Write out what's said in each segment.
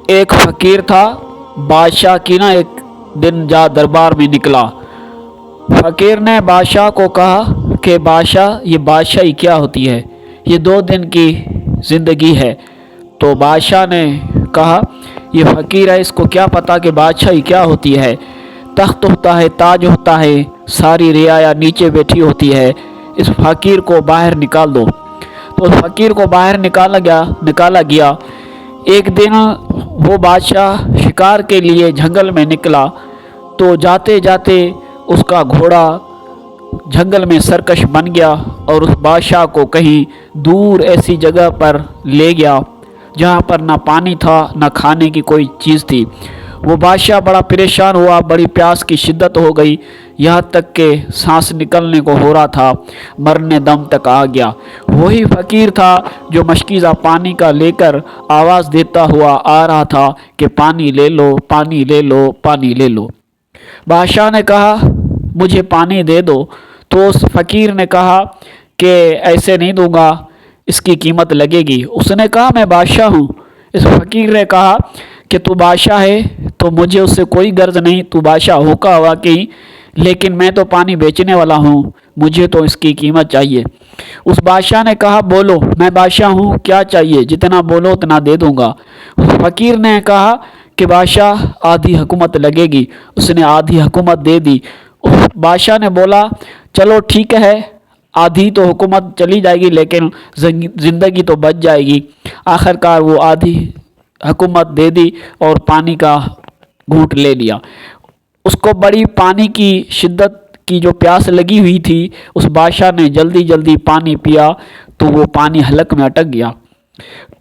ایک فقیر تھا، بادشاہ کی نا ایک دن جا دربار میں نکلا۔ فقیر نے بادشاہ کو کہا کہ بادشاہ یہ بادشاہی کیا ہوتی ہے، یہ 2 دن کی زندگی ہے۔ تو بادشاہ نے کہا یہ فقیر ہے، اس کو کیا پتہ کہ بادشاہی کیا ہوتی ہے، تخت ہوتا ہے، تاج ہوتا ہے، ساری رعایا نیچے بیٹھی ہوتی ہے، اس فقیر کو باہر نکال دو۔ تو فقیر کو باہر نکالا گیا۔ ایک دن وہ بادشاہ شکار کے لیے جنگل میں نکلا، تو جاتے جاتے اس کا گھوڑا جنگل میں سرکش بن گیا اور اس بادشاہ کو کہیں دور ایسی جگہ پر لے گیا جہاں پر نہ پانی تھا نہ کھانے کی کوئی چیز تھی۔ وہ بادشاہ بڑا پریشان ہوا، بڑی پیاس کی شدت ہو گئی، یہاں تک کہ سانس نکلنے کو ہو رہا تھا، مرنے دم تک آ گیا۔ وہی فقیر تھا جو مشکیزہ پانی کا لے کر آواز دیتا ہوا آ رہا تھا کہ پانی لے لو، پانی لے لو، پانی لے لو۔ بادشاہ نے کہا مجھے پانی دے دو۔ تو اس فقیر نے کہا کہ ایسے نہیں دوں گا، اس کی قیمت لگے گی۔ اس نے کہا میں بادشاہ ہوں۔ اس فقیر نے کہا کہ تو بادشاہ ہے تو مجھے اس سے کوئی غرض نہیں، تو بادشاہ ہوگا واقعی، لیکن میں تو پانی بیچنے والا ہوں، مجھے تو اس کی قیمت چاہیے۔ اس بادشاہ نے کہا بولو، میں بادشاہ ہوں، کیا چاہیے، جتنا بولو اتنا دے دوں گا۔ اس فقیر نے کہا کہ بادشاہ آدھی حکومت لگے گی۔ اس نے آدھی حکومت دے دی۔ بادشاہ نے بولا چلو ٹھیک ہے، آدھی تو حکومت چلی جائے گی لیکن زندگی تو بچ جائے گی۔ آخر کار وہ آدھی حکومت دے دی اور پانی کا گھونٹ لے لیا۔ اس کو بڑی پانی کی شدت کی جو پیاس لگی ہوئی تھی، اس بادشاہ نے جلدی جلدی پانی پیا تو وہ پانی حلق میں اٹک گیا۔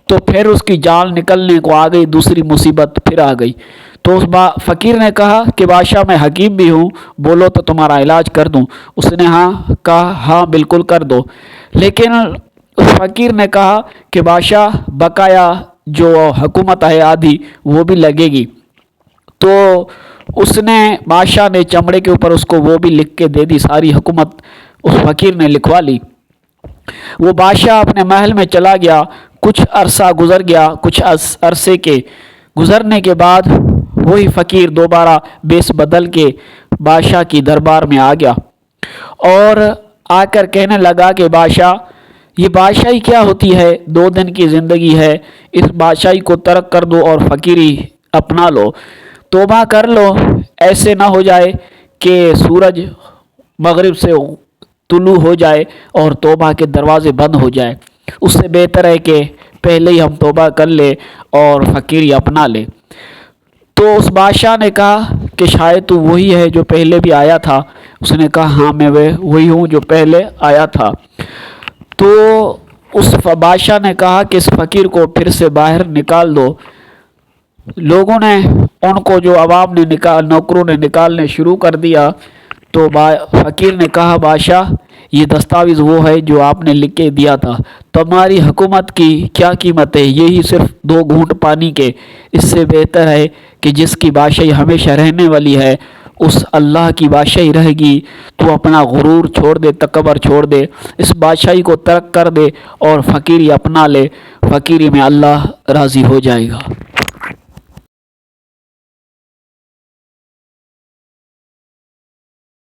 تو پھر اس کی جان نکلنے کو آ گئی، دوسری مصیبت پھر آ گئی۔ تو اس فقیر نے کہا کہ بادشاہ میں حکیم بھی ہوں، بولو تو تمہارا علاج کر دوں۔ اس نے کہا ہاں بالکل کر دو۔ لیکن اس فقیر نے کہا کہ بادشاہ بقایا جو حکومت ہے آدھی وہ بھی لگے گی۔ تو اس نے بادشاہ نے چمڑے کے اوپر اس کو وہ بھی لکھ کے دے دی، ساری حکومت اس فقیر نے لکھوا لی۔ وہ بادشاہ اپنے محل میں چلا گیا۔ کچھ عرصہ گزر گیا، کچھ عرصے کے گزرنے کے بعد وہی فقیر دوبارہ بیس بدل کے بادشاہ کی دربار میں آ گیا اور آ کر کہنے لگا کہ بادشاہ یہ بادشاہی کیا ہوتی ہے، 2 دن کی زندگی ہے، اس بادشاہی کو ترک کر دو اور فقیری اپنا لو، توبہ کر لو، ایسے نہ ہو جائے کہ سورج مغرب سے طلوع ہو جائے اور توبہ کے دروازے بند ہو جائے۔ اس سے بہتر ہے کہ پہلے ہی ہم توبہ کر لے اور فقیری اپنا لے۔ تو اس بادشاہ نے کہا کہ شاید تو وہی ہے جو پہلے بھی آیا تھا۔ اس نے کہا ہاں میں وہی ہوں جو پہلے آیا تھا۔ تو اس بادشاہ نے کہا کہ اس فقیر کو پھر سے باہر نکال دو۔ لوگوں نے ان کو جو عوام نے نوکروں نے نکالنے شروع کر دیا۔ تو فقیر نے کہا بادشاہ یہ دستاویز وہ ہے جو آپ نے لکھ کے دیا تھا، تمہاری حکومت کی کیا قیمت ہے، یہی صرف 2 گھونٹ پانی کے، اس سے بہتر ہے کہ جس کی بادشاہی ہمیشہ رہنے والی ہے اس اللہ کی بادشاہی رہے گی، تو اپنا غرور چھوڑ دے، تکبر چھوڑ دے، اس بادشاہی کو ترک کر دے اور فقیری اپنا لے، فقیری میں اللہ راضی ہو جائے گا۔